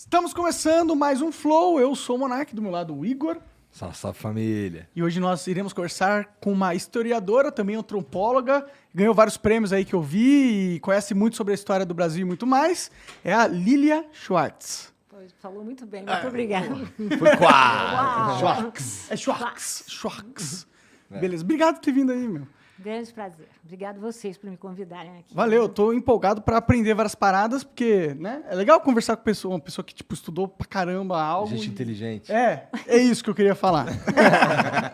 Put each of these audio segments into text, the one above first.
Estamos começando mais um Flow. Eu sou o Monark, do meu lado o Igor. Salve, salve família. E hoje nós iremos conversar com uma historiadora, também antropóloga. Ganhou vários prêmios aí que eu vi e conhece muito sobre a história do Brasil e muito mais. É a Lilia Schwartz. Pois, falou muito bem, muito obrigada. Foi quase. Uau. Schwartz. É Schwartz. Schwartz. Beleza. Obrigado por ter vindo aí, meu. Grande prazer. Obrigado vocês por me convidarem aqui. Valeu, eu tô empolgado pra aprender várias paradas, porque, né, é legal conversar com uma pessoa que, tipo, estudou pra caramba algo. Gente inteligente. É isso que eu queria falar.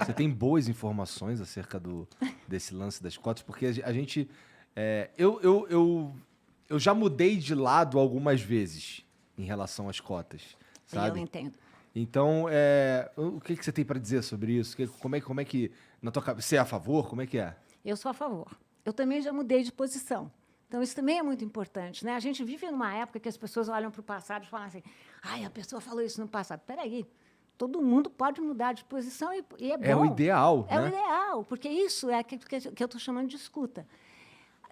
Você tem boas informações acerca desse lance das cotas? Porque a gente... eu já mudei de lado algumas vezes em relação às cotas, sabe? Eu entendo. Então, o que você tem para dizer sobre isso? Como é que na tua cabeça, você é a favor? Como é que é? Eu sou a favor. Eu também já mudei de posição. Então, isso também é muito importante, né? A gente vive numa época que as pessoas olham para o passado e falam assim, ai, a pessoa falou isso no passado. Espera aí, todo mundo pode mudar de posição e é bom. É o ideal, É né? o ideal, porque isso é aquilo que eu estou chamando de escuta.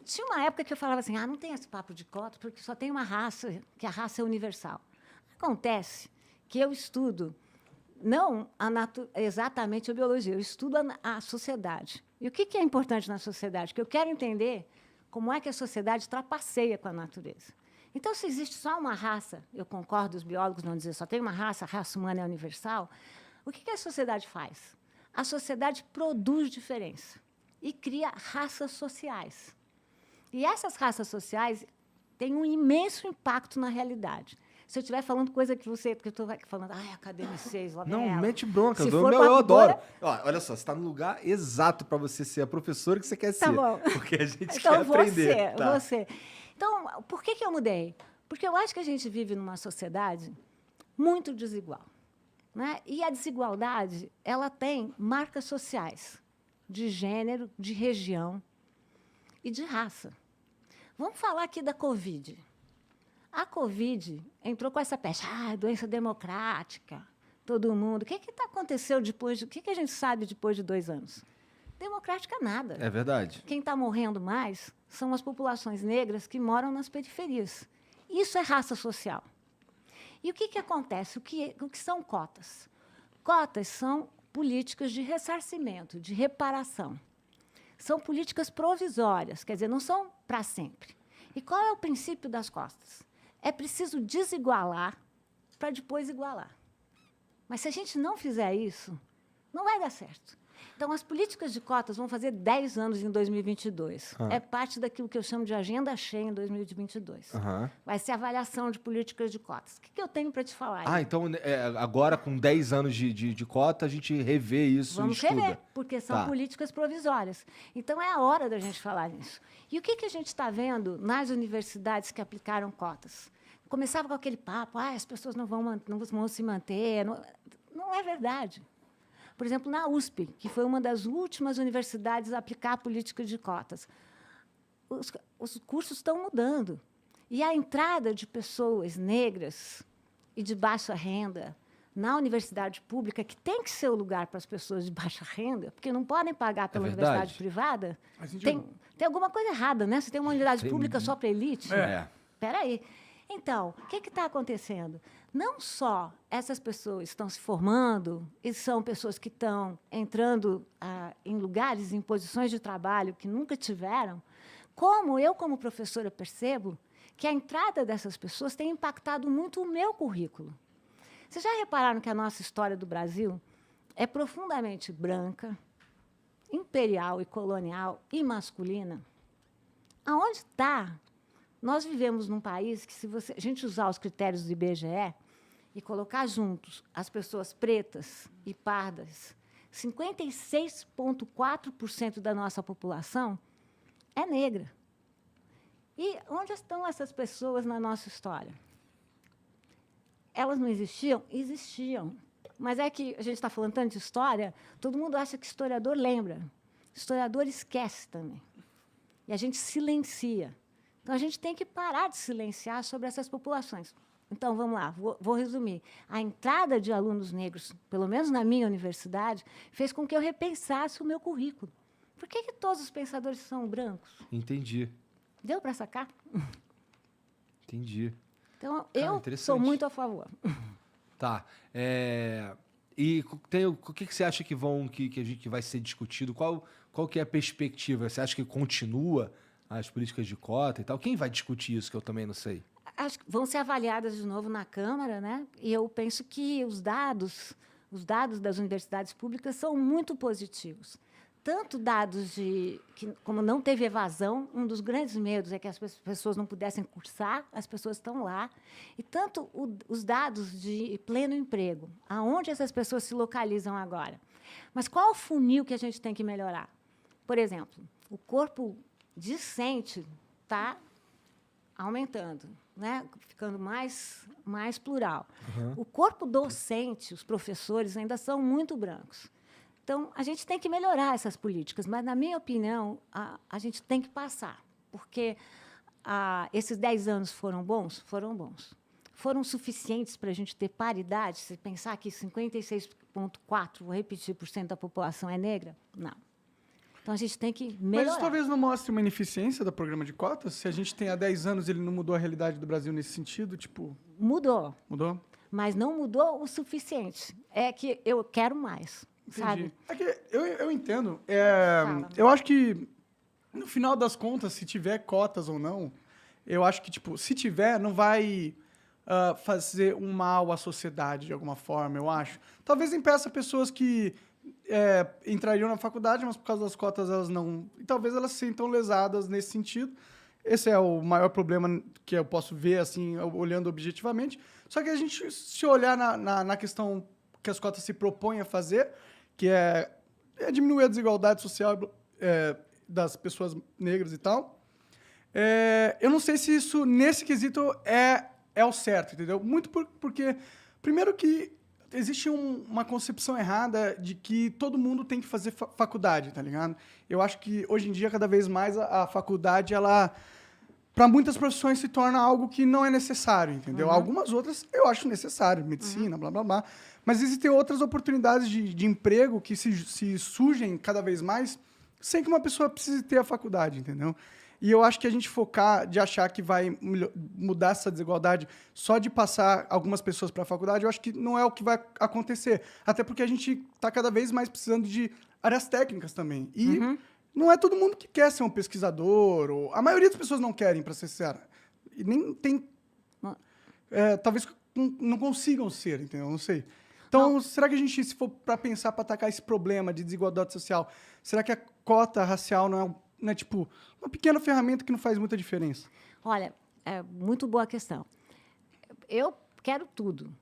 Tinha uma época que eu falava assim, não tem esse papo de cota, porque só tem uma raça, que a raça é universal. Acontece que eu estudo não exatamente a biologia, eu estudo a sociedade. E o que é importante na sociedade? Que eu quero entender como é que a sociedade trapaceia com a natureza. Então, se existe só uma raça, eu concordo, os biólogos vão dizer só tem uma raça, a raça humana é universal, o que a sociedade faz? A sociedade produz diferença e cria raças sociais. E essas raças sociais têm um imenso impacto na realidade. Se eu estiver falando coisa que eu estou falando, academicês, lá Não, vem ela. mete bronca. Se Eu for adoro. Ó, olha só, você está no lugar exato para você ser a professora que você quer ser. Tá bom. Porque a gente Então, quer aprender. você. Então, por que eu mudei? Porque eu acho que a gente vive numa sociedade muito desigual, né? E a desigualdade, ela tem marcas sociais de gênero, de região e de raça. Vamos falar aqui da Covid. A Covid entrou com essa peste, doença democrática, todo mundo. O que aconteceu depois? O que a gente sabe depois de 2 anos? Democrática nada. É verdade. Quem está morrendo mais são as populações negras que moram nas periferias. Isso é raça social. E o que acontece? O que são cotas? Cotas são políticas de ressarcimento, de reparação. São políticas provisórias, quer dizer, não são para sempre. E qual é o princípio das cotas? É preciso desigualar para depois igualar. Mas se a gente não fizer isso, não vai dar certo. Então, as políticas de cotas vão fazer 10 anos em 2022. É parte daquilo que eu chamo de agenda cheia em 2022. Vai ser avaliação de políticas de cotas. O que eu tenho para te falar aí? Então, agora, com 10 anos de cota, a gente revê isso Vamos e estuda. rever, porque são políticas provisórias. Então, é a hora da gente falar nisso. E o que a gente está vendo nas universidades que aplicaram cotas? Começava com aquele papo, as pessoas não vão se manter. Não é verdade. Por exemplo, na USP, que foi uma das últimas universidades a aplicar a política de cotas, os cursos estão mudando. E a entrada de pessoas negras e de baixa renda na universidade pública, que tem que ser o lugar para as pessoas de baixa renda, porque não podem pagar pela universidade privada, tem alguma coisa errada, né? Se tem uma universidade pública só para elite, espera aí. Então, o que está acontecendo? Não só essas pessoas estão se formando e são pessoas que estão entrando em lugares, em posições de trabalho que nunca tiveram, como eu, como professora, percebo que a entrada dessas pessoas tem impactado muito o meu currículo. Vocês já repararam que a nossa história do Brasil é profundamente branca, imperial e colonial e masculina? Aonde está? Nós vivemos num país que, se a gente usar os critérios do IBGE e colocar juntos as pessoas pretas e pardas, 56,4% da nossa população é negra. E onde estão essas pessoas na nossa história? Elas não existiam? Existiam. Mas é que a gente está falando tanto de história, todo mundo acha que historiador lembra. Historiador esquece também. E a gente silencia. Então, a gente tem que parar de silenciar sobre essas populações. Então, vamos lá, vou resumir. A entrada de alunos negros, pelo menos na minha universidade, fez com que eu repensasse o meu currículo. Por que todos os pensadores são brancos? Entendi. Deu para sacar? Entendi. Então, Cara, eu interessante. sou muito a favor. Tá. E o que você acha que a gente vai ser discutido? Qual que é a perspectiva? Você acha que continua as políticas de cota e tal? Quem vai discutir isso que eu também não sei? Acho que vão ser avaliadas de novo na Câmara, né? E eu penso que os dados das universidades públicas são muito positivos. Tanto dados que, como não teve evasão, um dos grandes medos é que as pessoas não pudessem cursar, as pessoas estão lá, e tanto os dados de pleno emprego, aonde essas pessoas se localizam agora. Mas qual o funil que a gente tem que melhorar? Por exemplo, o corpo discente está aumentando, né? Ficando mais plural. O corpo docente, os professores, ainda são muito brancos. Então, a gente tem que melhorar essas políticas, mas, na minha opinião, a gente tem que passar, porque esses 10 anos foram bons? Foram bons. Foram suficientes para a gente ter paridade? Se pensar que 56,4%, vou repetir, por cento da população é negra? Não. Então, a gente tem que Mas melhorar. isso talvez não mostre uma ineficiência do programa de cotas? Se a gente tem há 10 anos ele não mudou a realidade do Brasil nesse sentido, tipo... Mudou, Mudou? mas não mudou o suficiente. É que eu quero mais, sabe? É que eu entendo. Fala. Eu acho que, no final das contas, se tiver cotas ou não, eu acho que, tipo, se tiver, não vai fazer um mal à sociedade de alguma forma, eu acho. Talvez impeça pessoas que entrariam na faculdade, mas por causa das cotas elas não... E talvez elas se sintam lesadas nesse sentido. Esse é o maior problema que eu posso ver, assim, olhando objetivamente. Só que a gente, se olhar na questão que as cotas se propõem a fazer, que é diminuir a desigualdade social das pessoas negras e tal, eu não sei se isso, nesse quesito, é o certo, entendeu? Muito porque, primeiro que existe uma concepção errada de que todo mundo tem que fazer faculdade, tá ligado? Eu acho que, hoje em dia, cada vez mais a faculdade, ela... Para muitas profissões se torna algo que não é necessário, entendeu? Algumas outras eu acho necessário, medicina, blá, blá, blá. Mas existem outras oportunidades de emprego que se surgem cada vez mais sem que uma pessoa precise ter a faculdade, entendeu? E eu acho que a gente focar de achar que vai mudar essa desigualdade só de passar algumas pessoas para a faculdade, eu acho que não é o que vai acontecer. Até porque a gente está cada vez mais precisando de áreas técnicas também. E não é todo mundo que quer ser um pesquisador. Ou... A maioria das pessoas não querem, para ser sincero. E nem tem... talvez não consigam ser, entendeu? Não sei. Então, será que a gente, se for para pensar, para atacar esse problema de desigualdade social, será que a cota racial não é tipo, uma pequena ferramenta que não faz muita diferença? Olha, é muito boa a questão. Eu quero tudo.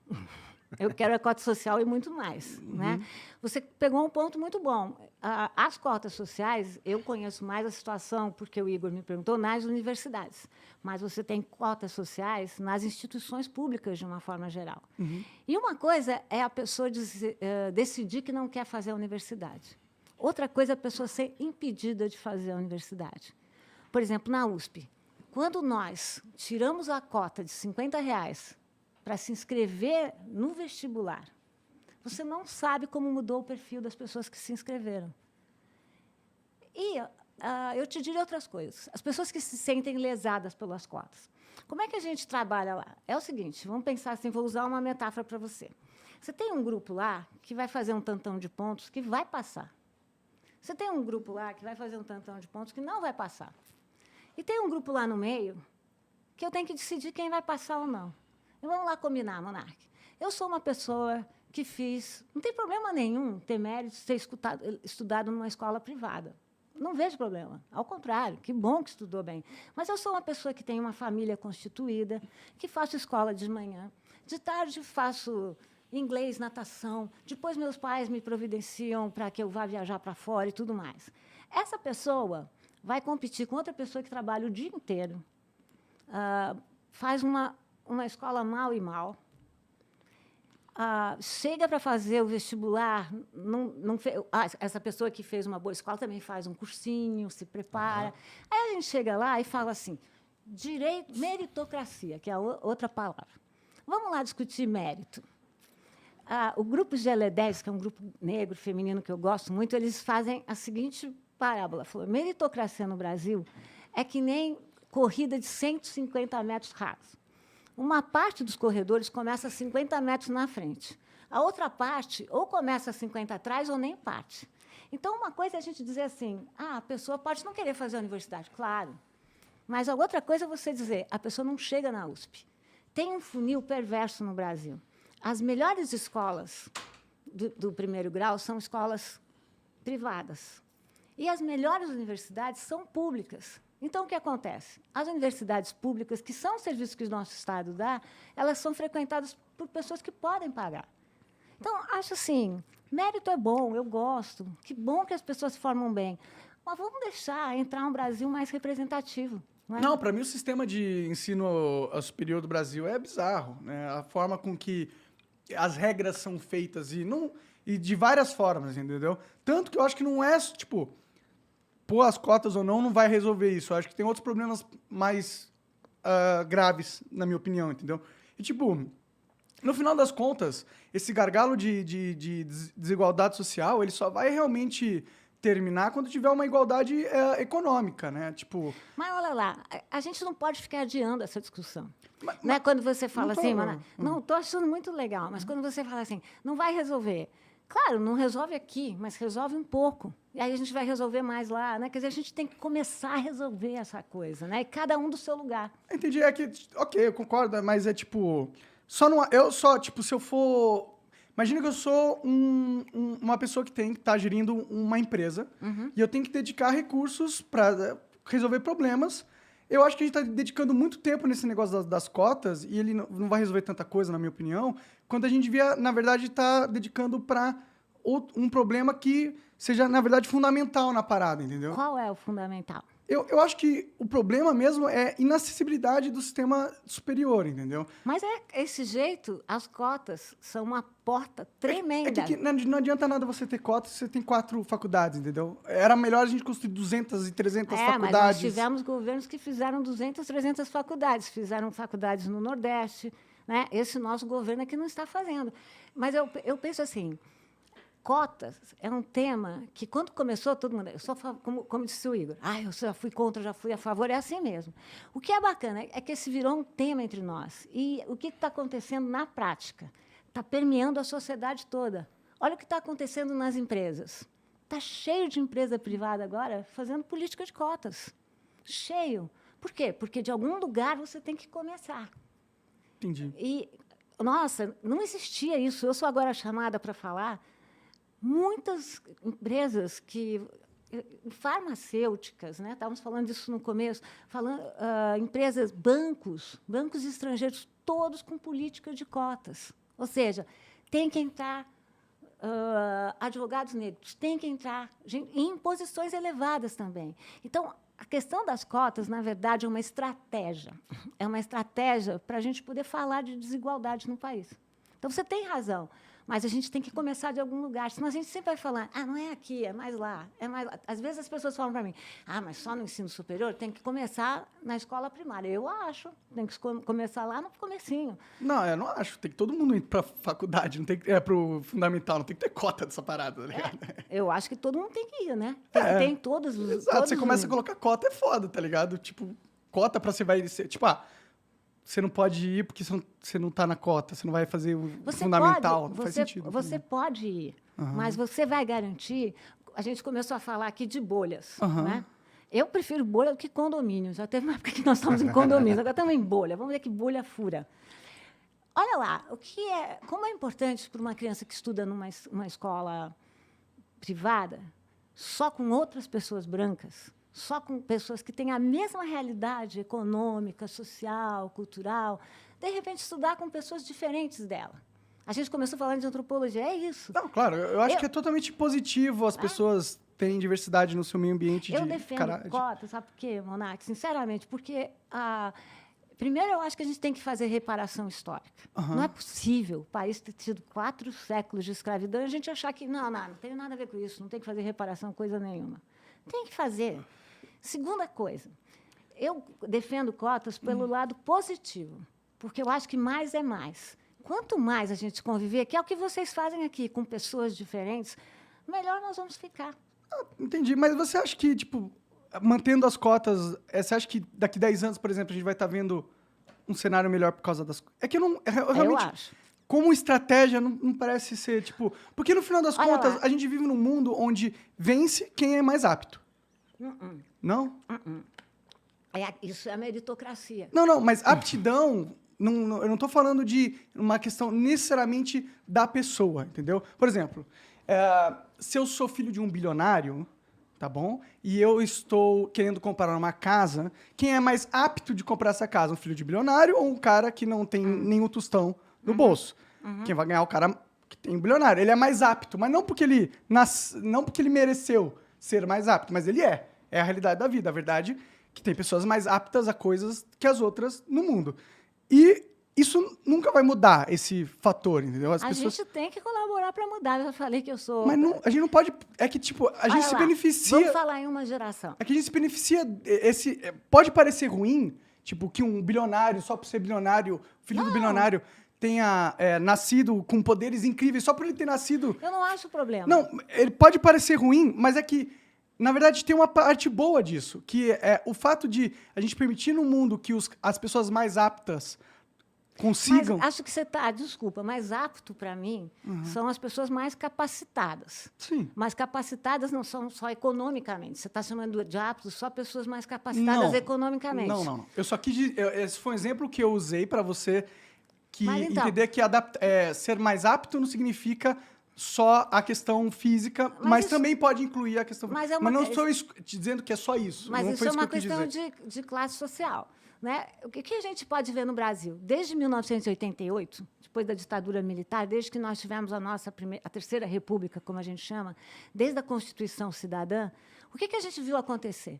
Eu quero a cota social e muito mais. Né? Você pegou um ponto muito bom. As cotas sociais, eu conheço mais a situação, porque o Igor me perguntou, nas universidades. Mas você tem cotas sociais nas instituições públicas, de uma forma geral. E uma coisa é a pessoa decidir que não quer fazer a universidade. Outra coisa é a pessoa ser impedida de fazer a universidade. Por exemplo, na USP, quando nós tiramos a cota de R$50 para se inscrever no vestibular, você não sabe como mudou o perfil das pessoas que se inscreveram. E eu te diria outras coisas. As pessoas que se sentem lesadas pelas cotas. Como é que a gente trabalha lá? É o seguinte, vamos pensar assim, vou usar uma metáfora para você. Você tem um grupo lá que vai fazer um tantão de pontos que vai passar. Você tem um grupo lá que vai fazer um tantão de pontos que não vai passar. E tem um grupo lá no meio que eu tenho que decidir quem vai passar ou não. E vamos lá combinar, Monark. Eu sou uma pessoa que não tem problema nenhum ter mérito de ter estudado numa escola privada. Não vejo problema. Ao contrário, que bom que estudou bem. Mas eu sou uma pessoa que tem uma família constituída, que faço escola de manhã, de tarde faço inglês, natação, depois meus pais me providenciam para que eu vá viajar para fora e tudo mais. Essa pessoa vai competir com outra pessoa que trabalha o dia inteiro, faz uma escola mal e mal, chega para fazer o vestibular, essa pessoa que fez uma boa escola também faz um cursinho, se prepara. Aí a gente chega lá e fala assim, meritocracia, que é outra palavra. Vamos lá discutir mérito. O grupo GL10, que é um grupo negro, feminino, que eu gosto muito, eles fazem a seguinte parábola. Falou, meritocracia no Brasil é que nem corrida de 150 metros rasos. uma parte dos corredores começa a 50 metros na frente. A outra parte ou começa a 50 atrás ou nem parte. Então, uma coisa é a gente dizer assim, a pessoa pode não querer fazer a universidade, claro. Mas a outra coisa é você dizer, a pessoa não chega na USP. Tem um funil perverso no Brasil. As melhores escolas do primeiro grau são escolas privadas. E as melhores universidades são públicas. Então, o que acontece? As universidades públicas, que são serviços que o nosso Estado dá, elas são frequentadas por pessoas que podem pagar. Então, acho assim, mérito é bom, eu gosto, que bom que as pessoas se formam bem, mas vamos deixar entrar um Brasil mais representativo. Não, é? Não, para mim o sistema de ensino superior do Brasil é bizarro, né? A forma com que as regras são feitas e de várias formas, entendeu? Tanto que eu acho que não é, tipo, pôr as cotas ou não vai resolver isso. Eu acho que tem outros problemas mais graves, na minha opinião, entendeu? E, tipo, no final das contas, esse gargalo de desigualdade social, ele só vai realmente terminar quando tiver uma igualdade econômica, né? Tipo... Mas, olha lá, a gente não pode ficar adiando essa discussão. Né? Quando você fala assim, não, estou achando muito legal, mas quando você fala assim, não vai resolver. Claro, não resolve aqui, mas resolve um pouco. E aí a gente vai resolver mais lá, né? Quer dizer, a gente tem que começar a resolver essa coisa, né? E cada um do seu lugar. Entendi, é que, ok, eu concordo, mas é tipo... tipo, se eu for... Imagina que eu sou uma pessoa que tá gerindo uma empresa e eu tenho que dedicar recursos para resolver problemas. Eu acho que a gente está dedicando muito tempo nesse negócio das cotas e ele não vai resolver tanta coisa, na minha opinião, quando a gente devia, na verdade, estar dedicando para um problema que seja, na verdade, fundamental na parada, entendeu? Qual é o fundamental? Eu acho que o problema mesmo é inacessibilidade do sistema superior, entendeu? Mas esse jeito, as cotas são uma porta tremenda. É que não adianta nada você ter cotas se você tem 4 faculdades, entendeu? Era melhor a gente construir 200 e 300 faculdades. Mas nós tivemos governos que fizeram 200, 300 faculdades. Fizeram faculdades no Nordeste, né? Esse nosso governo é que não está fazendo. Mas eu penso assim, cotas é um tema que, quando começou, todo mundo... Como disse o Igor, eu já fui contra, já fui a favor, é assim mesmo. O que é bacana é que esse virou um tema entre nós. E o que está acontecendo na prática? Está permeando a sociedade toda. Olha o que está acontecendo nas empresas. Está cheio de empresa privada agora fazendo política de cotas. Cheio. Por quê? Porque, de algum lugar, você tem que começar. Entendi. E, nossa, não existia isso. Eu sou agora chamada para falar... Muitas empresas farmacêuticas, né? Estávamos falando disso no começo, empresas, bancos estrangeiros, todos com política de cotas. Ou seja, tem que entrar advogados negros, tem que entrar em posições elevadas também. Então, a questão das cotas, na verdade, é uma estratégia. É uma estratégia para a gente poder falar de desigualdade no país. Então, você tem razão. Mas a gente tem que começar de algum lugar, senão a gente sempre vai falar, não é aqui, é mais lá, é mais lá. Às vezes as pessoas falam para mim, mas só no ensino superior tem que começar na escola primária. Eu acho, tem que começar lá no comecinho. Não, eu não acho. Tem que todo mundo ir para faculdade, não tem que para o fundamental, não tem que ter cota dessa parada, tá ligado? Eu acho que todo mundo tem que ir, né? Tem que ter em todos os... Exato, todos você começa a colocar cota, é foda, tá ligado? Tipo, cota para você vai ser... Tipo, você não pode ir porque você não está na cota, você não vai fazer o fundamental, não faz sentido. Você pode ir, mas você vai garantir... A gente começou a falar aqui de bolhas, né? Eu prefiro bolha do que condomínio. Já teve uma época que nós estávamos em condomínio, agora estamos em bolha. Vamos ver que bolha fura. Olha lá, como é importante para uma criança que estuda numa escola privada, só com outras pessoas brancas, só com pessoas que têm a mesma realidade econômica, social, cultural, de repente estudar com pessoas diferentes dela. A gente começou falando de antropologia, é isso. Não, claro, eu acho que é totalmente positivo as pessoas terem diversidade no seu meio ambiente. Eu defendo cotas, sabe por quê, Monark? Sinceramente, porque, primeiro, eu acho que a gente tem que fazer reparação histórica. Não é possível o país ter tido 4 séculos de escravidão e a gente achar que, não tem nada a ver com isso, não tem que fazer reparação coisa nenhuma. Tem que fazer. Segunda coisa, eu defendo cotas pelo lado positivo, porque eu acho que mais é mais. Quanto mais a gente conviver, que é o que vocês fazem aqui, com pessoas diferentes, melhor nós vamos ficar. Entendi, mas você acha que, tipo, mantendo as cotas, você acha que daqui 10 anos, por exemplo, a gente vai estar vendo um cenário melhor por causa das... É que eu não... Eu Eu realmente... acho. Como estratégia, não parece ser, tipo... Porque no final das Olha contas, lá. a gente vive num mundo onde vence quem é mais apto. Não? Isso é a meritocracia. Não, mas aptidão... eu não tô falando de uma questão necessariamente da pessoa, entendeu? Por exemplo, se eu sou filho de um bilionário, tá bom? E eu estou querendo comprar uma casa, quem é mais apto de comprar essa casa? Um filho de bilionário ou um cara que não tem nenhum tostão no bolso? Quem vai ganhar é o cara que tem um bilionário. Ele é mais apto, mas não porque ele mereceu ser mais apto, mas ele é. É a realidade da vida. A verdade é que tem pessoas mais aptas a coisas que as outras no mundo. E isso nunca vai mudar, esse fator, entendeu? As A pessoas... gente tem que colaborar para mudar. Eu já falei que eu sou... Mas a gente não pode... É que, tipo, a gente Olha se lá, beneficia... Vamos falar em uma geração. É que a gente se beneficia... Pode parecer ruim, tipo, que um bilionário, só por ser bilionário, filho do bilionário, tenha nascido com poderes incríveis, só por ele ter nascido... Eu não acho problema. Não, ele pode parecer ruim, mas é que, na verdade, tem uma parte boa disso, que é o fato de a gente permitir no mundo que as pessoas mais aptas consigam... Mas acho que você está... Desculpa, mais apto para mim são as pessoas mais capacitadas. Sim. Mas capacitadas não são só economicamente. Você está chamando de aptos só pessoas mais capacitadas economicamente. Não. Eu só quis... Esse foi um exemplo que eu usei para você Mas então- entender que ser mais apto não significa só a questão física, mas isso- também pode incluir a questão... Mas Mas não estou te dizendo que é só isso. Mas não isso foi é que uma eu quis questão dizer. de classe social. Né? O que a gente pode ver no Brasil? Desde 1988, depois da ditadura militar, desde que nós tivemos a Terceira República, como a gente chama, desde a Constituição Cidadã, o que a gente viu acontecer?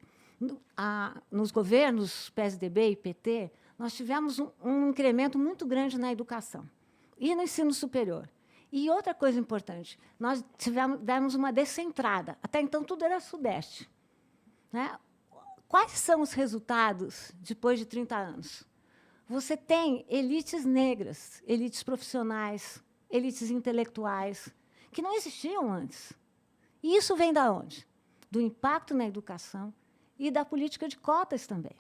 Nos governos PSDB e PT, nós tivemos um incremento muito grande na educação e no ensino superior. E outra coisa importante, nós demos uma descentrada. Até então, tudo era Sudeste. Né? Quais são os resultados depois de 30 anos? Você tem elites negras, elites profissionais, elites intelectuais, que não existiam antes. E isso vem da onde? Do impacto na educação e da política de cotas também.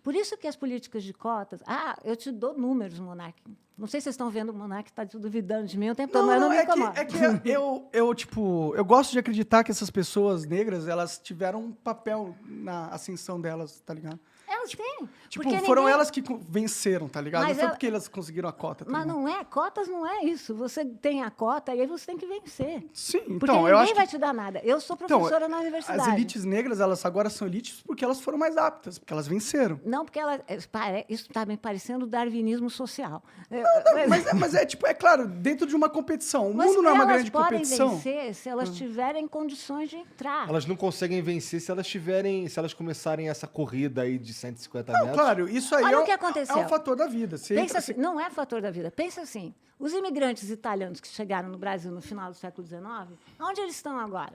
Por isso que as políticas de cotas... eu te dou números, Monark. Não sei se vocês estão vendo o Monark está duvidando de mim o tempo todo, mas não me incomoda. Eu gosto de acreditar que essas pessoas negras, elas tiveram um papel na ascensão delas, tá ligado? Elas têm. Tipo, porque foram ninguém- elas que venceram, tá ligado? Mas não foi ela- porque elas conseguiram a cota, tá Mas ligado? cotas não é isso. Você tem a cota e aí você tem que vencer. Sim, Porque então, ninguém eu acho vai que... te dar nada. Eu sou professora na universidade. As elites negras, elas agora são elites porque elas foram mais aptas, porque elas venceram. Não, porque isso está me parecendo darwinismo social. Mas é claro, dentro de uma competição. O Mas mundo não é uma elas grande podem competição. vencer se elas tiverem condições de entrar. Elas não conseguem vencer se elas começarem essa corrida aí de 150 Não, metros. claro, isso aí Olha o que aconteceu. é um fator da vida. Pensa assim, não é fator da vida. Pensa assim, os imigrantes italianos que chegaram no Brasil no final do século XIX, onde eles estão agora?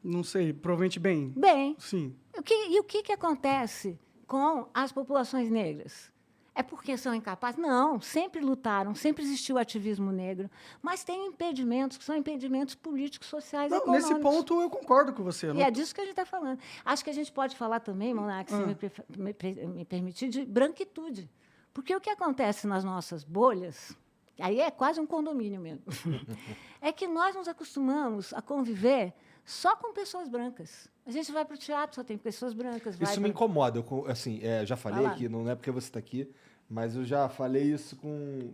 Não sei, provavelmente bem. Bem, Sim. o que acontece com as populações negras? É porque são incapazes? Não, sempre lutaram, sempre existiu ativismo negro, mas tem impedimentos, que são impedimentos políticos, sociais e Não, econômicos. nesse ponto eu concordo com você. E é disso que a gente está falando. Acho que a gente pode falar também, Monark, se me permitir, de branquitude. Porque o que acontece nas nossas bolhas, aí é quase um condomínio mesmo, é que nós nos acostumamos a conviver só com pessoas brancas. A gente vai para o teatro, só tem pessoas brancas. Isso me incomoda. Já falei Vai lá. aqui, não é porque você está aqui, mas eu já falei isso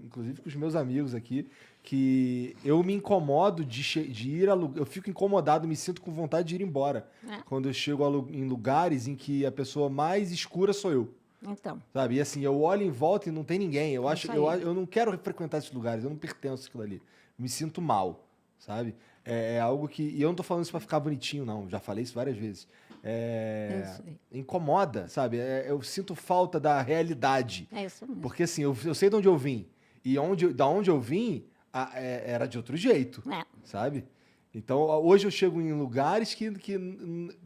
inclusive com os meus amigos aqui, que eu me incomodo de ir a lugar. Eu fico incomodado, me sinto com vontade de ir embora. Quando eu chego em lugares em que a pessoa mais escura sou eu. Então. Sabe? E assim, eu olho em volta e não tem ninguém. Eu não quero frequentar esses lugares, eu não pertenço àquilo ali. Eu me sinto mal, sabe? É algo que... E eu não tô falando isso pra ficar bonitinho, não. Já falei isso várias vezes. Isso aí. Incomoda, sabe? Eu sinto falta da realidade. É isso mesmo. Porque assim, eu sei de onde eu vim. E da onde eu vim, era de outro jeito, sabe? Então, hoje eu chego em lugares que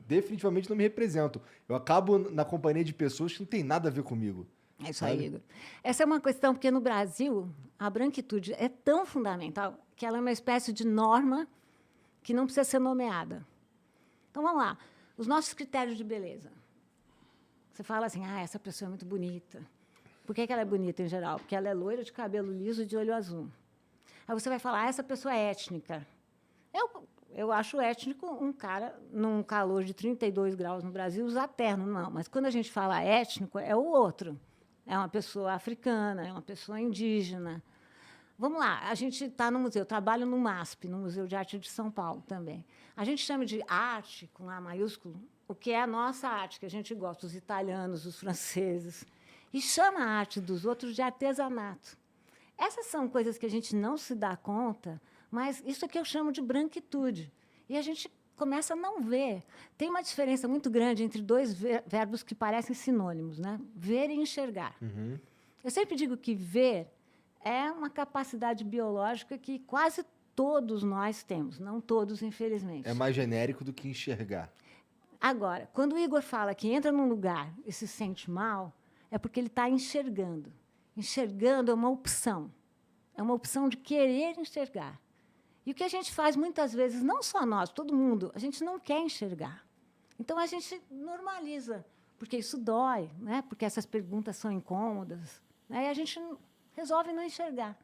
definitivamente não me representam. Eu acabo na companhia de pessoas que não tem nada a ver comigo. É isso aí, Igor. Essa é uma questão, porque no Brasil, a branquitude é tão fundamental que ela é uma espécie de norma que não precisa ser nomeada. Então, vamos lá. Os nossos critérios de beleza. Você fala assim, essa pessoa é muito bonita, Por que ela é bonita, em geral? Porque ela é loira, de cabelo liso e de olho azul. Aí você vai falar, essa pessoa é étnica. Eu acho étnico um cara, num calor de 32 graus no Brasil, usar terno, não. Mas, quando a gente fala étnico, é o outro. É uma pessoa africana, é uma pessoa indígena. Vamos lá, a gente está no museu, eu trabalho no MASP, no Museu de Arte de São Paulo também. A gente chama de arte, com A maiúsculo, o que é a nossa arte, que a gente gosta, os italianos, os franceses, e chama a arte dos outros de artesanato. Essas são coisas que a gente não se dá conta, mas isso é que eu chamo de branquitude. E a gente começa a não ver. Tem uma diferença muito grande entre dois verbos que parecem sinônimos, né? Ver e enxergar. Eu sempre digo que ver é uma capacidade biológica que quase todos nós temos, não todos, infelizmente. É mais genérico do que enxergar. Agora, quando o Igor fala que entra num lugar e se sente mal, é porque ele está enxergando. Enxergando é uma opção. É uma opção de querer enxergar. E o que a gente faz muitas vezes, não só nós, todo mundo, a gente não quer enxergar. Então, a gente normaliza, porque isso dói, né? Porque essas perguntas são incômodas, né? E a gente resolve não enxergar.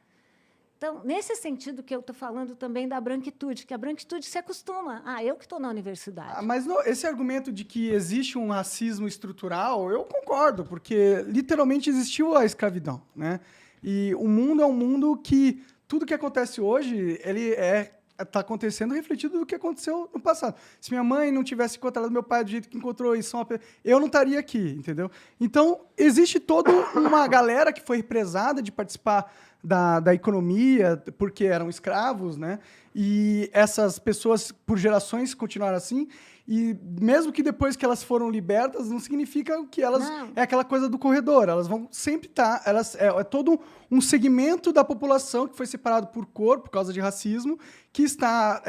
Então, nesse sentido que eu estou falando também da branquitude, que a branquitude se acostuma. Eu que estou na universidade. Mas esse argumento de que existe um racismo estrutural, eu concordo, porque literalmente existiu a escravidão, né? E o mundo é um mundo que tudo que acontece hoje, ele está acontecendo refletido do que aconteceu no passado. Se minha mãe não tivesse encontrado meu pai do jeito que encontrou, eu não estaria aqui, entendeu? Então, existe toda uma galera que foi represada de participar da economia, porque eram escravos, né? E essas pessoas, por gerações, continuaram assim. E mesmo que depois que elas foram libertas, não significa que elas... Não. É aquela coisa do corredor. Elas vão sempre estar... É todo um segmento da população que foi separado por cor, por causa de racismo, que está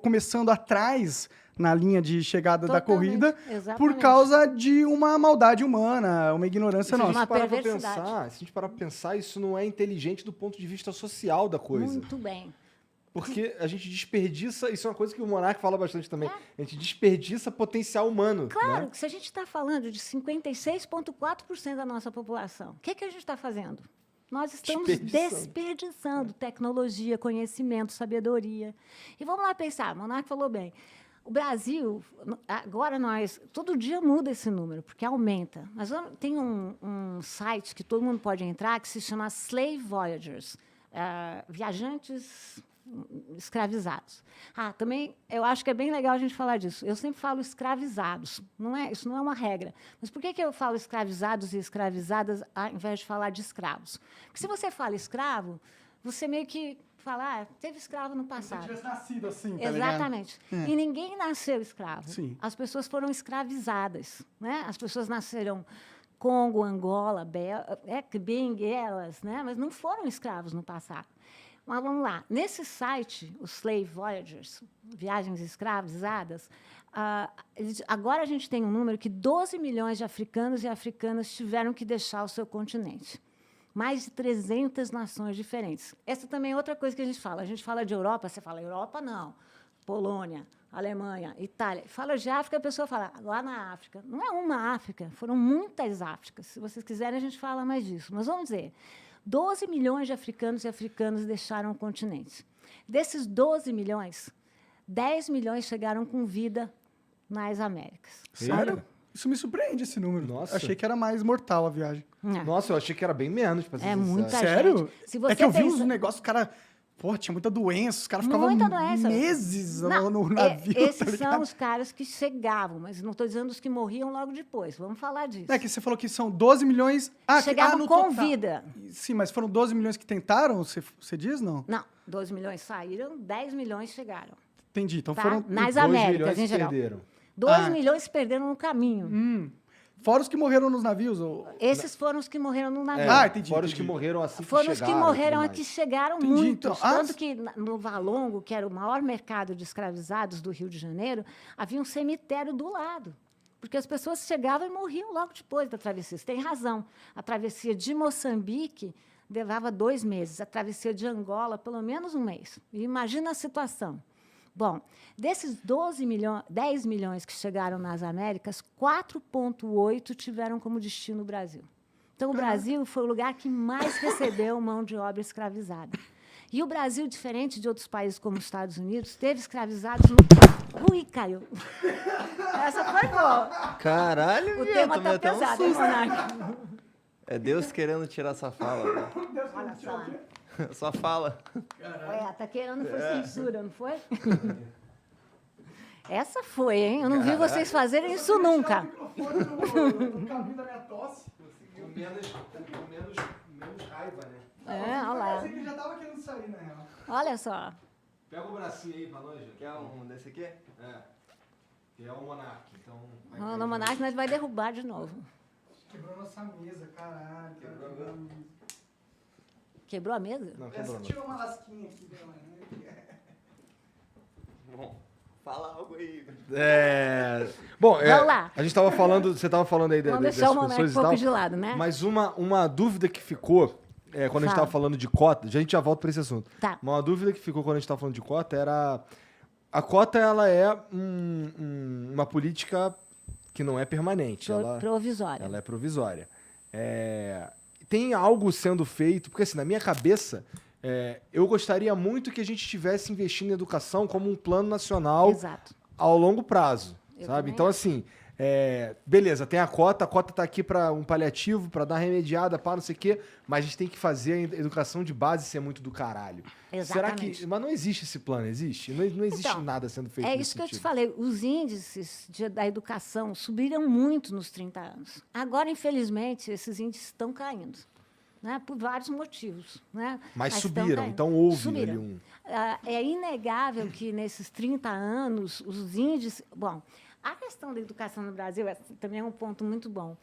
começando atrás na linha de chegada da corrida, exatamente. por causa de uma maldade humana, uma ignorância Se a nossa. gente parar pra perversidade. pensar, se a gente parar pra pensar, isso não é inteligente do ponto de vista social da coisa. Muito bem. Porque a gente desperdiça, isso é uma coisa que o Monark fala bastante também, a gente desperdiça potencial humano. Claro, Né? que se a gente está falando de 56,4% da nossa população, o que a gente está fazendo? Nós estamos desperdiçando tecnologia, conhecimento, sabedoria. E vamos lá pensar, o Monark falou bem, o Brasil, agora todo dia muda esse número, porque aumenta. Mas tem um site que todo mundo pode entrar, que se chama Slave Voyagers, viajantes escravizados. Também eu acho que é bem legal a gente falar disso. Eu sempre falo escravizados, isso não é uma regra. Mas por que eu falo escravizados e escravizadas ao invés de falar de escravos? Porque se você fala escravo, você meio que fala, teve escravo no passado. Se tivesse nascido assim, tá Exatamente. ligado? E ninguém nasceu escravo. Sim. As pessoas foram escravizadas, né? As pessoas nasceram Congo, Angola, bem elas, né? Mas não foram escravos no passado. Mas vamos lá. Nesse site, os Slave Voyagers, viagens escravizadas, agora a gente tem um número que 12 milhões de africanos e africanas tiveram que deixar o seu continente. Mais de 300 nações diferentes. Essa também é outra coisa que a gente fala. A gente fala de Europa, você fala Europa, não. Polônia, Alemanha, Itália. Fala de África, a pessoa fala, lá na África. Não é uma África, foram muitas Áfricas. Se vocês quiserem, a gente fala mais disso. Mas vamos dizer, 12 milhões de africanos e africanas deixaram o continente. Desses 12 milhões, 10 milhões chegaram com vida nas Américas. Sério? Isso me surpreende, esse número. Nossa. Achei que era mais mortal a viagem. Nossa, eu achei que era bem menos, pra ser É sincero. muita Sério? gente. Se você É que eu vi uns pensa- negócios, cara... Pô, tinha muita doença, os caras ficavam Muita doença. meses Não, no navio, tá esses ligado? são os caras que chegavam, mas não estou dizendo os que morriam logo depois. Vamos falar disso. É que você falou que são 12 milhões... Chegavam no com total. vida. Sim, mas foram 12 milhões que tentaram, você diz, não? Não, 12 milhões saíram, 10 milhões chegaram. Entendi, então Tá? foram... Nas 2 Américas, milhões em geral. perderam. 2 milhões se perderam no caminho. Fora os que morreram nos navios. Esses foram os que morreram no navio. Entendi. Fora os que morreram assim Foram que os que chegaram. morreram e tudo aqui, mais. chegaram Entendi, muitos. então. Tanto que no Valongo, que era o maior mercado de escravizados do Rio de Janeiro, havia um cemitério do lado. Porque as pessoas chegavam e morriam logo depois da travessia. Você tem razão. A travessia de Moçambique levava 2 meses. A travessia de Angola, pelo menos 1 mês. E imagina a situação. Bom, desses 10 milhões que chegaram nas Américas, 4,8 tiveram como destino o Brasil. Então, o Brasil foi o lugar que mais recebeu mão de obra escravizada. E o Brasil, diferente de outros países como os Estados Unidos, teve escravizados no... Ui, caiu. Essa foi boa. Caralho, O viado, tema tomei tá até um pesado, hein, susto. Monarca? É Deus querendo tirar essa fala. Né? Olha só. Só fala. Olha, tá querendo foi censura, não foi? Essa foi, hein? Eu não vi vocês fazerem isso nunca. No caminho da minha tosse. Com menos raiva, né? É, olha lá. Parecia que ele já tava querendo sair, na real. Olha só. Pega o bracinho aí pra nós, gente. Quer um desse aqui? É. Que é o Monark, então... No Monarca nós vai derrubar de novo. Quebrou nossa mesa, caralho. Quebrou a mesa? Não, Essa quebrou não. tirou uma lasquinha aqui dela, né? Bom, fala algo aí. Bom, Vamos lá. a gente tava falando, você tava falando aí Vamos das deixar o Monarca pessoas um e tal. pouco de lado, né? Mas uma dúvida que ficou, quando a gente Fala. tava falando de cota, a gente já volta pra esse assunto. Tá. Mas uma dúvida que ficou quando a gente tava falando de cota era... A cota, ela é uma política que não é permanente. Provisória. Ela é provisória. Tem algo sendo feito, porque assim, na minha cabeça, eu gostaria muito que a gente estivesse investindo em educação como um plano nacional Exato. ao longo prazo, Eu sabe? também Então, acho. assim, beleza, tem a cota tá aqui para um paliativo, para dar remediada, para não sei o quê, mas a gente tem que fazer a educação de base ser muito do caralho. Será Exatamente. que... Mas não existe esse plano, existe? Não existe Então, nada sendo feito É nesse isso que eu te sentido. falei. Os índices da educação subiram muito nos 30 anos. Agora, infelizmente, esses índices estão caindo. Né, por vários motivos. Né? Mas estão subiram, caindo. então houve Subiram. ali um... É inegável que, nesses 30 anos, os índices... Bom, a questão da educação no Brasil também é um ponto muito bom.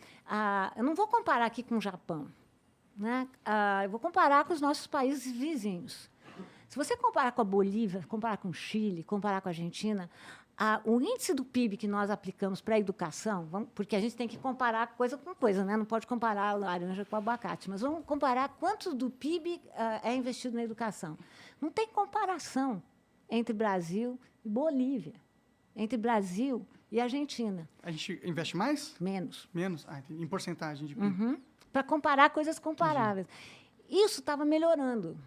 Eu não vou comparar aqui com o Japão. Né? Eu vou comparar com os nossos países vizinhos. Se você comparar com a Bolívia, comparar com o Chile, comparar com a Argentina, o índice do PIB que nós aplicamos para a educação, porque a gente tem que comparar coisa com coisa, né? Não pode comparar a laranja com o abacate, mas vamos comparar quanto do PIB é investido na educação. Não tem comparação entre Brasil e Bolívia, entre Brasil e Argentina. A gente investe mais? Menos. Menos? Entendi. Em porcentagem de PIB. Para comparar coisas comparáveis. Isso estava melhorando.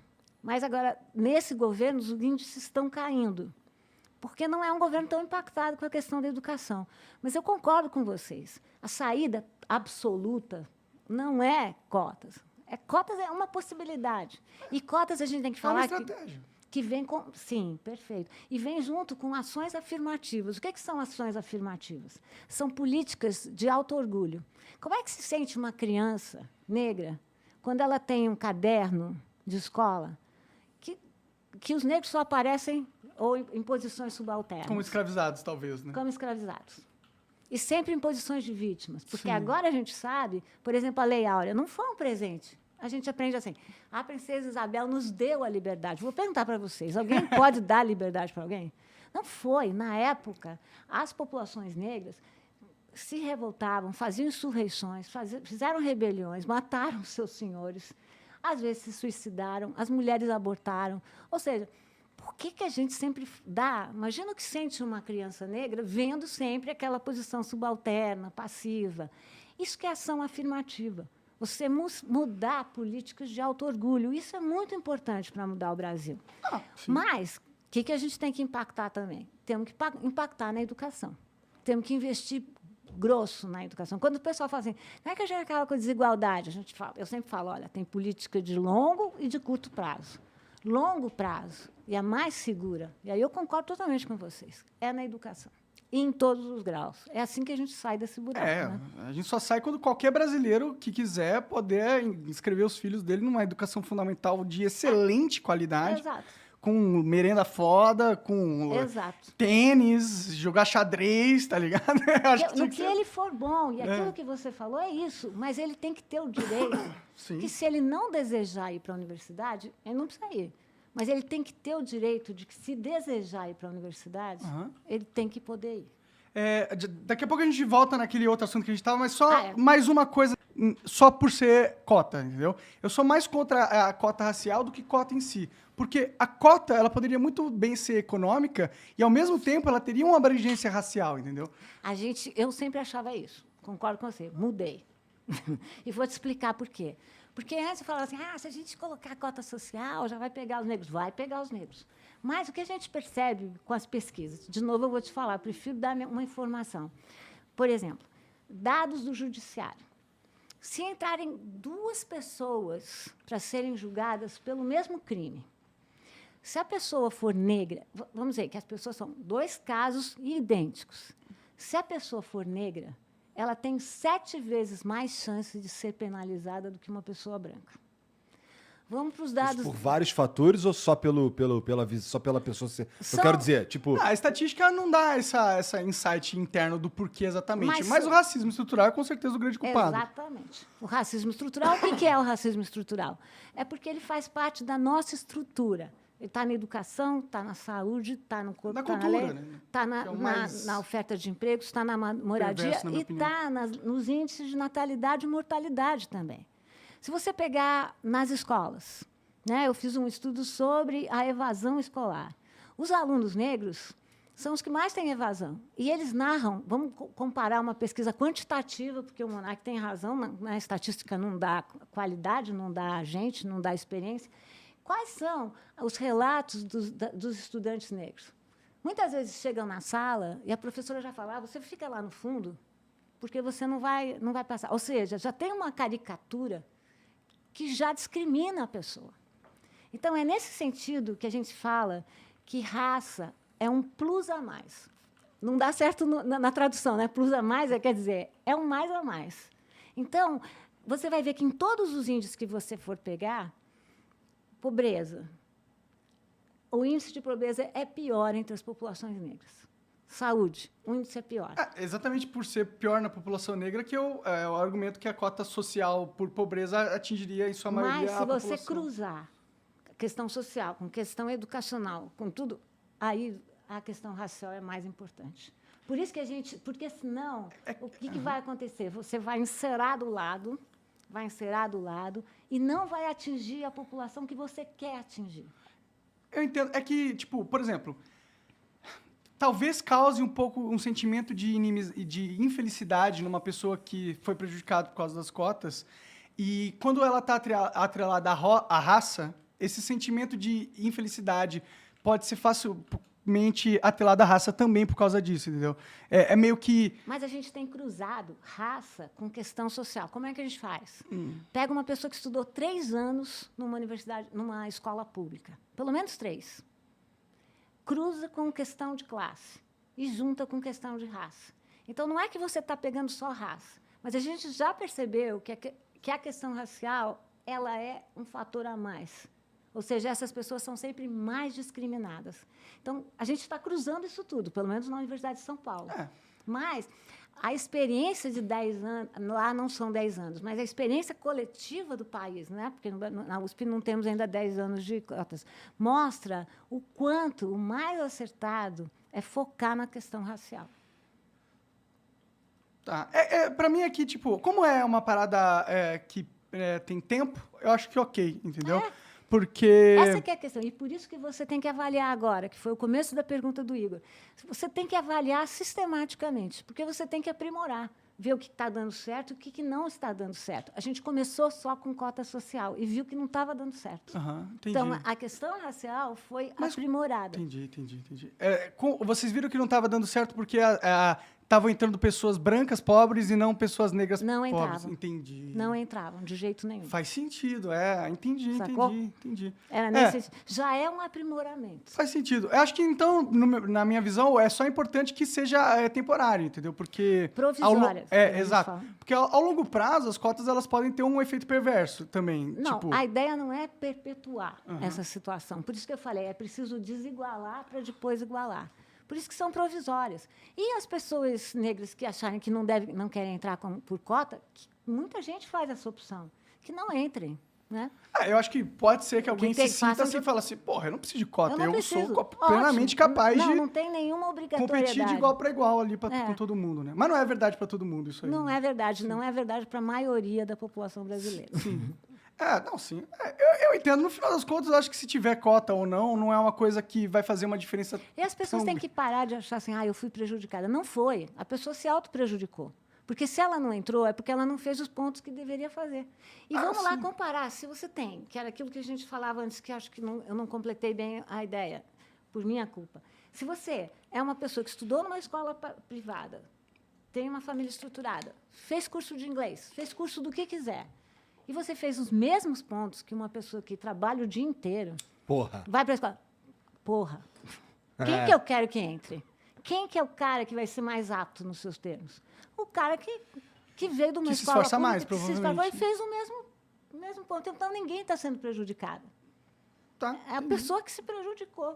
Mas agora, nesse governo, os índices estão caindo. Porque não é um governo tão impactado com a questão da educação. Mas eu concordo com vocês. A saída absoluta não é cotas. Cotas é uma possibilidade. E cotas a gente tem que É uma falar estratégia. que vem com... Sim, perfeito. E vem junto com ações afirmativas. O que são ações afirmativas? São políticas de auto-orgulho. Como é que se sente uma criança negra quando ela tem um caderno de escola que os negros só aparecem ou em posições subalternas? Como escravizados, talvez, né? Como escravizados. E sempre em posições de vítimas. Porque Sim. agora a gente sabe, por exemplo, a Lei Áurea não foi um presente. A gente aprende assim, a princesa Isabel nos deu a liberdade. Vou perguntar para vocês, alguém pode dar liberdade para alguém? Não foi. Na época, as populações negras se revoltavam, faziam insurreições, fizeram rebeliões, mataram seus senhores, às vezes se suicidaram, as mulheres abortaram. Ou seja, por que a gente sempre dá... Imagina o que sente uma criança negra vendo sempre aquela posição subalterna, passiva. Isso que é ação afirmativa. Você mudar políticas de auto-orgulho. Isso é muito importante para mudar o Brasil. Mas, o que a gente tem que impactar também? Temos que impactar na educação. Temos que investir grosso na educação. Quando o pessoal fala assim, como é que a gente acaba com a desigualdade? Eu sempre falo, olha, tem política de longo e de curto prazo. Longo prazo, e a mais segura, e aí eu concordo totalmente com vocês, é na educação. E em todos os graus. É assim que a gente sai desse buraco. Né? A gente só sai quando qualquer brasileiro que quiser poder inscrever os filhos dele numa educação fundamental de excelente qualidade. Exato. Com merenda foda, com Exato. tênis, jogar xadrez, tá ligado? Acho que No tinha que ser- ele for bom, e aquilo que você falou é isso, mas ele tem que ter o direito Sim. que, se ele não desejar ir para a universidade, ele não precisa ir. Mas ele tem que ter o direito de que, se desejar ir para a universidade, Aham. ele tem que poder ir. Daqui a pouco a gente volta naquele outro assunto que a gente tava, mas só É. mais uma coisa, só por ser cota, entendeu? Eu sou mais contra a cota racial do que cota em si. Porque a cota, ela poderia muito bem ser econômica e, ao mesmo tempo, ela teria uma abrangência racial, entendeu? Eu sempre achava isso, concordo com você, mudei. E vou te explicar por quê. Porque antes eu falava assim, se a gente colocar a cota social, já vai pegar os negros. Vai pegar os negros. Mas o que a gente percebe com as pesquisas, de novo eu vou te falar, prefiro dar uma informação. Por exemplo, dados do judiciário. Se entrarem 2 pessoas para serem julgadas pelo mesmo crime, se a pessoa for negra, vamos dizer que as pessoas são 2 casos idênticos. Se a pessoa for negra, ela tem 7 vezes mais chance de ser penalizada do que uma pessoa branca. Vamos para os dados. Isso por vários fatores ou só só pela pessoa ser. Eu quero dizer, tipo. A estatística não dá essa insight interno do porquê exatamente. Mas Mas o racismo estrutural é com certeza o grande culpado. Exatamente. O racismo estrutural, o que é o racismo estrutural? É porque ele faz parte da nossa estrutura. Ele está na educação, está na saúde, está no corpo, Na está na cultura, lei, né? está Que é o mais na oferta de empregos, está na moradia perverso, na minha e está nos índices de natalidade e mortalidade também. Se você pegar nas escolas, né, eu fiz um estudo sobre a evasão escolar. Os alunos negros são os que mais têm evasão. E eles narram, vamos comparar uma pesquisa quantitativa, porque o Monark tem razão, na estatística não dá qualidade, não dá gente, não dá experiência. Quais são os relatos dos estudantes negros? Muitas vezes chegam na sala e a professora já fala, você fica lá no fundo, porque você não vai passar. Ou seja, já tem uma caricatura que já discrimina a pessoa. Então, é nesse sentido que a gente fala que raça é um plus a mais. Não dá certo na tradução, né? Plus a mais quer dizer, é um mais a mais. Então, você vai ver que em todos os índices que você for pegar, pobreza, o índice de pobreza é pior entre as populações negras. Saúde, o índice é pior. Exatamente por ser pior na população negra que o argumento que a cota social por pobreza atingiria em sua maioria Mas a se você população. cruzar a questão social com questão educacional, com tudo, aí a questão racial é mais importante. Por isso que porque senão, o que vai acontecer? Você vai encerar do lado e não vai atingir a população que você quer atingir. Eu entendo. É que, tipo, por exemplo, talvez cause um pouco um sentimento de infelicidade numa pessoa que foi prejudicada por causa das cotas. E quando ela está atrelada à raça, esse sentimento de infelicidade pode ser facilmente atrelado à raça também por causa disso, entendeu? É meio que... Mas a gente tem cruzado raça com questão social. Como é que a gente faz? Pega uma pessoa que estudou 3 anos numa universidade, numa escola pública, pelo menos 3. Cruza com questão de classe e junta com questão de raça. Então, não é que você está pegando só raça, mas a gente já percebeu que a questão racial ela é um fator a mais. Ou seja, essas pessoas são sempre mais discriminadas. Então, a gente está cruzando isso tudo, pelo menos na Universidade de São Paulo. Mas a experiência de 10 anos, lá não são 10 anos, mas a experiência coletiva do país, né? Porque na USP não temos ainda 10 anos de cotas, mostra o quanto o mais acertado é focar na questão racial. Tá. Para mim aqui, tipo, como é uma parada que tem tempo, eu acho que ok, entendeu? Porque... Essa que é a questão. E por isso que você tem que avaliar agora, que foi o começo da pergunta do Igor. Você tem que avaliar sistematicamente, porque você tem que aprimorar, ver o que está dando certo e o que não está dando certo. A gente começou só com cota social e viu que não estava dando certo. Entendi. Então, a questão racial foi aprimorada. Entendi. Vocês viram que não estava dando certo porque estavam entrando pessoas brancas, pobres, e não pessoas negras, não pobres. Entravam. Entendi. Não entravam, de jeito nenhum. Faz sentido, Sacou? entendi. Já é um aprimoramento. Faz sentido. Eu acho que, então, na minha visão, é só importante que seja temporário, entendeu? Porque... Provisórias. Exato. Porque ao longo prazo, as cotas elas podem ter um efeito perverso também. Não, tipo... a ideia não é perpetuar essa situação. Por isso que eu falei, é preciso desigualar para depois igualar. Por isso que são provisórias. E as pessoas negras que acharem que não querem entrar por cota, muita gente faz essa opção, que não entrem. Né? Eu acho que pode ser que alguém se sinta assim e fala assim, porra, eu não preciso de cota, eu sou plenamente capaz de não tem nenhuma obrigatoriedade. competir de igual para igual ali com todo mundo, né? Mas não é verdade para todo mundo isso aí. Não é verdade, não é verdade para a maioria da população brasileira. Sim. Sim. Eu entendo. No final das contas, eu acho que se tiver cota ou não é uma coisa que vai fazer uma diferença. E as pessoas têm que parar de achar assim, eu fui prejudicada. Não foi. A pessoa se auto-prejudicou. Porque se ela não entrou, é porque ela não fez os pontos que deveria fazer. E vamos lá sim. comparar. Se você tem, que era aquilo que a gente falava antes, que acho que eu não completei bem a ideia, por minha culpa. Se você é uma pessoa que estudou numa escola privada, tem uma família estruturada, fez curso de inglês, fez curso do que quiser, e você fez os mesmos pontos que uma pessoa que trabalha o dia inteiro, Porra. vai para a escola. Porra, quem que eu quero que entre? Quem que é o cara que vai ser mais apto nos seus termos? O cara que veio de uma Que se escola esforça mais, pública, que se esforçou e provavelmente. fez o mesmo ponto. Então, ninguém está sendo prejudicado. Tá. É a pessoa que se prejudicou.